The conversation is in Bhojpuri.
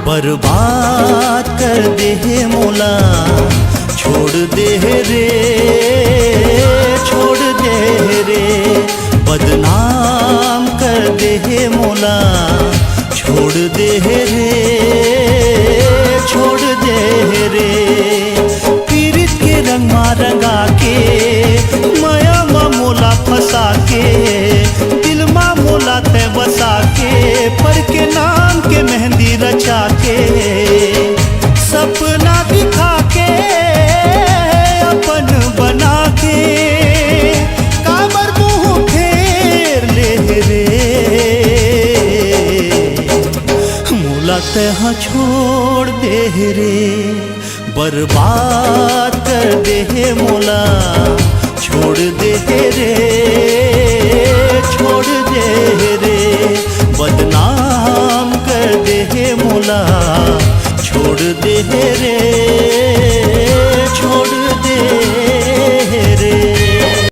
बर्बाद कर दे है मोला, छोड़ दे रे, छोड़ दे रे, बदनाम कर दे है मोला, छोड़ दे रे, छोड़ दे रे। पीरित के रंग मा रंगा के, माया मा मोला फंसा के, दिल मा मोला ते बसा के, पर के नाम के मेहंदी रचा के, सपना दिखा के अपन बना के, काबर मुँह फेर ले रे, मोला तहाँ छोड़ दे रे, बर्बाद कर दे मोला, छोड़ दे रे, छोड़ दे रे, बदनाम कर दे मोला, छोड़ दे रे।